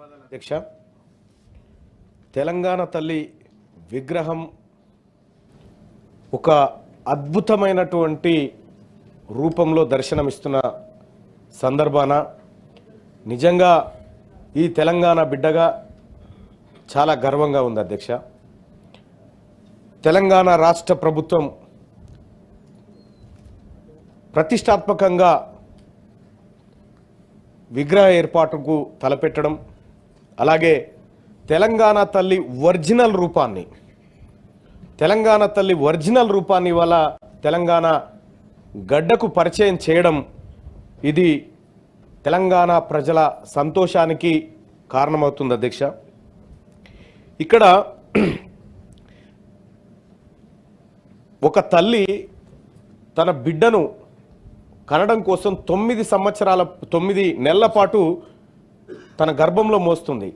అధ్యక్ష, తెలంగాణ తల్లి విగ్రహం ఒక అద్భుతమైనటువంటి రూపంలో దర్శనమిస్తున్న సందర్భాన నిజంగా ఈ తెలంగాణ బిడ్డగా చాలా గర్వంగా ఉంది అధ్యక్ష. తెలంగాణ రాష్ట్ర ప్రభుత్వం ప్రతిష్టాత్మకంగా విగ్రహ ఏర్పాటుకు తలపెట్టడం, అలాగే తెలంగాణ తల్లి ఒరిజినల్ రూపాన్ని వల్ల తెలంగాణ గడ్డకు పరిచయం చేయడం, ఇది తెలంగాణ ప్రజల సంతోషానికి కారణమవుతుంది అధ్యక్ష. ఇక్కడ ఒక తల్లి తన బిడ్డను కనడం కోసం 9 నెలల పాటు తన గర్భంలో మోస్తుంది.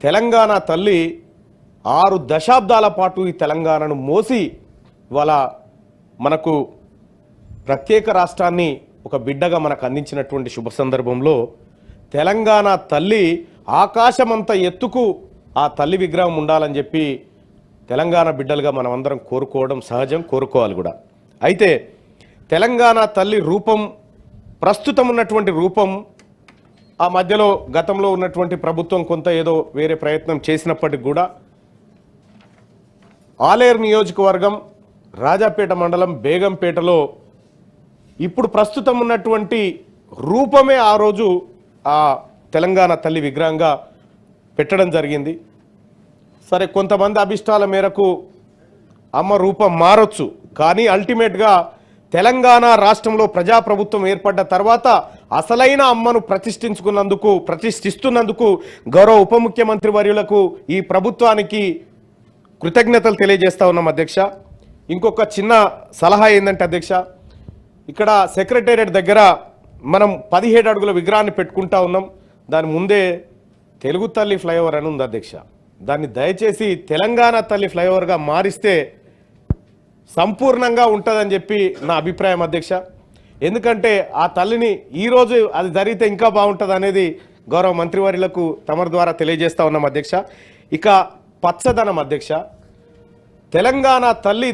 తెలంగాణ తల్లి 6 దశాబ్దాల పాటు ఈ తెలంగాణను మోసి ఇవాళ మనకు ప్రత్యేక రాష్ట్రాన్ని ఒక బిడ్డగా మనకు అందించినటువంటి శుభ సందర్భంలో తెలంగాణ తల్లి ఆకాశమంత ఎత్తుకు ఆ తల్లి విగ్రహం ఉండాలని చెప్పి తెలంగాణ బిడ్డలుగా మనం అందరం కోరుకోవడం సహజం, కోరుకోవాలి కూడా. అయితే తెలంగాణ తల్లి రూపం, ప్రస్తుతం ఉన్నటువంటి రూపం, ఆ మధ్యలో గతంలో ఉన్నటువంటి ప్రభుత్వం కొంత ఏదో వేరే ప్రయత్నం చేసినప్పటికి కూడా ఆలేరు నియోజకవర్గం రాజాపేట మండలం బేగంపేటలో ఇప్పుడు ప్రస్తుతం ఉన్నటువంటి రూపమే ఆ రోజు ఆ తెలంగాణ తల్లి విగ్రహంగా పెట్టడం జరిగింది. సరే, కొంతమంది అభిష్టాల మేరకు అమ్మ రూపం మారొచ్చు, కానీ అల్టిమేట్గా తెలంగాణ రాష్ట్రంలో ప్రజాప్రభుత్వం ఏర్పడ్డ తర్వాత అసలైన అమ్మను ప్రతిష్ఠిస్తున్నందుకు గౌరవ ఉప ముఖ్యమంత్రి వర్యులకు, ఈ ప్రభుత్వానికి కృతజ్ఞతలు తెలియజేస్తా ఉన్నాం అధ్యక్ష. ఇంకొక చిన్న సలహా ఏంటంటే అధ్యక్ష, ఇక్కడ సెక్రటేరియట్ దగ్గర మనం 17 అడుగుల విగ్రహాన్ని పెట్టుకుంటా ఉన్నాం. దాని ముందే తెలుగు తల్లి ఫ్లైఓవర్ అని ఉంది అధ్యక్ష. దాన్ని దయచేసి తెలంగాణ తల్లి ఫ్లైఓవర్గా మారిస్తే సంపూర్ణంగా ఉంటుందని చెప్పి నా అభిప్రాయం అధ్యక్ష. ఎందుకంటే ఆ తల్లిని ఈరోజు అది జరిగితే ఇంకా బాగుంటుంది అనేది గౌరవ మంత్రివర్యులకు తమరి ద్వారా తెలియజేస్తా ఉన్నాం అధ్యక్ష. ఇక పచ్చదనం అధ్యక్ష, తెలంగాణ తల్లి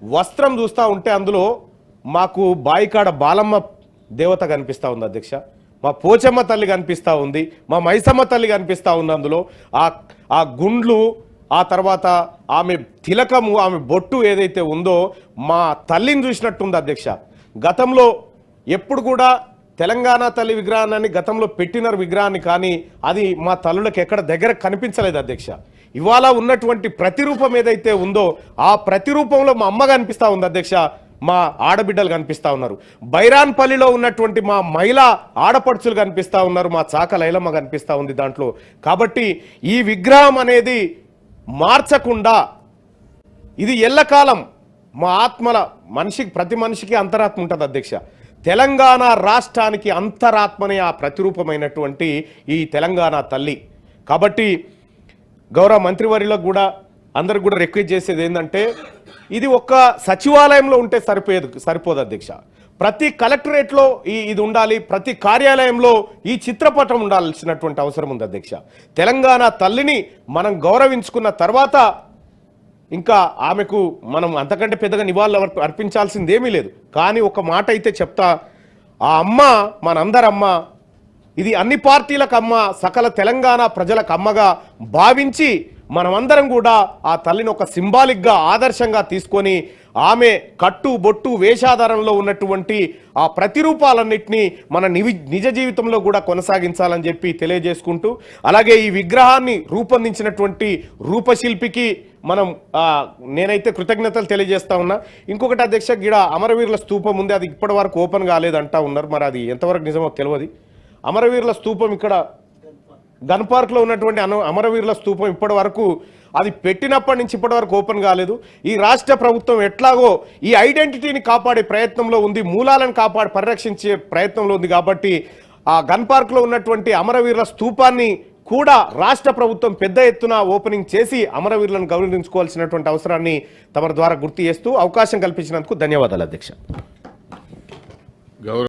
వస్త్రం చూస్తూ ఉంటే అందులో మాకు బాయికాడ బాలమ్మ దేవత కనిపిస్తూ ఉంది అధ్యక్ష, మా పోచమ్మ తల్లి కనిపిస్తూ ఉంది, మా మైసమ్మ తల్లి కనిపిస్తూ ఉంది. అందులో ఆ గుండ్లు, ఆ తర్వాత ఆమె తిలకము, ఆమె బొట్టు ఏదైతే ఉందో మా తల్లిని చూసినట్టుంది అధ్యక్ష. గతంలో ఎప్పుడు కూడా తెలంగాణ తల్లి విగ్రహాన్ని గతంలో పెట్టినారు విగ్రహాన్ని, కానీ అది మా తల్లులకు ఎక్కడ దగ్గర కనిపించలేదు అధ్యక్ష. ఇవాళ ఉన్నటువంటి ప్రతిరూపం ఏదైతే ఉందో ఆ ప్రతిరూపంలో మా అమ్మ కనిపిస్తూ ఉంది అధ్యక్ష, మా ఆడబిడ్డలు కనిపిస్తూ ఉన్నారు. బైరాన్పల్లిలో ఉన్నటువంటి మా మహిళా ఆడపడుచులు కనిపిస్తూ ఉన్నారు, మా చాక లైలమ్మ కనిపిస్తూ ఉంది దాంట్లో. కాబట్టి ఈ విగ్రహం అనేది మార్చకుండా ఇది ఎల్లకాలం మా ఆత్మల ప్రతి మనిషికి అంతరాత్మ ఉంటుంది అధ్యక్ష. తెలంగాణ రాష్ట్రానికి అంతరాత్మనే ఆ ప్రతిరూపమైనటువంటి ఈ తెలంగాణ తల్లి. కాబట్టి గౌరవ మంత్రివర్యులకు కూడా అందరికి కూడా రిక్వెస్ట్ చేసేది ఏంటంటే, ఇది ఒక్క సచివాలయంలో ఉంటే సరిపోదు అధ్యక్ష. ప్రతి కలెక్టరేట్లో ఇది ఉండాలి, ప్రతి కార్యాలయంలో ఈ చిత్రపటం ఉండాల్సినటువంటి అవసరం ఉంది అధ్యక్ష. తెలంగాణ తల్లిని మనం గౌరవించుకున్న తర్వాత ఇంకా ఆమెకు మనం అంతకంటే పెద్దగా నివాళులు అర్పించాల్సింది ఏమీ లేదు. కానీ ఒక మాట అయితే చెప్తా, ఆ అమ్మ మనందరమ్మ, ఇది అన్ని పార్టీలకు అమ్మ, సకల తెలంగాణ ప్రజలకు అమ్మగా భావించి మనమందరం కూడా ఆ తల్లిని ఒక సింబాలిక్గా ఆదర్శంగా తీసుకొని ఆమె కట్టు బొట్టు వేషాధారంలో ఉన్నటువంటి ఆ ప్రతిరూపాలన్నింటినీ మన నిజ జీవితంలో కూడా కొనసాగించాలని చెప్పి తెలియజేసుకుంటూ, అలాగే ఈ విగ్రహాన్ని రూపొందించినటువంటి రూపశిల్పికి నేనైతే కృతజ్ఞతలు తెలియజేస్తా ఉన్నా. ఇంకొకటి అధ్యక్ష, గిడ అమరవీరుల స్తూపం ఉంది, అది ఇప్పటి వరకు ఓపెన్ కాలేదంటా ఉన్నారు. మరి అది ఎంతవరకు నిజమో తెలియదు. అమరవీరుల స్తూపం ఇక్కడ గన్ పార్క్లో ఉన్నటువంటి అమరవీరుల స్తూపం ఇప్పటి వరకు అది పెట్టినప్పటి నుంచి ఇప్పటి వరకు ఓపెన్ కాలేదు. ఈ రాష్ట్ర ప్రభుత్వం ఎట్లాగో ఈ ఐడెంటిటీని కాపాడే ప్రయత్నంలో ఉంది, మూలాలను పరిరక్షించే ప్రయత్నంలో ఉంది. కాబట్టి ఆ గన్ పార్క్లో ఉన్నటువంటి అమరవీరుల స్తూపాన్ని కూడా రాష్ట్ర ప్రభుత్వం పెద్ద ఎత్తున ఓపెనింగ్ చేసి అమరవీరులను గౌరవించుకోవాల్సినటువంటి అవసరాన్ని తమ ద్వారా గుర్తు చేస్తూ అవకాశం కల్పించినందుకు ధన్యవాదాలు అధ్యక్ష.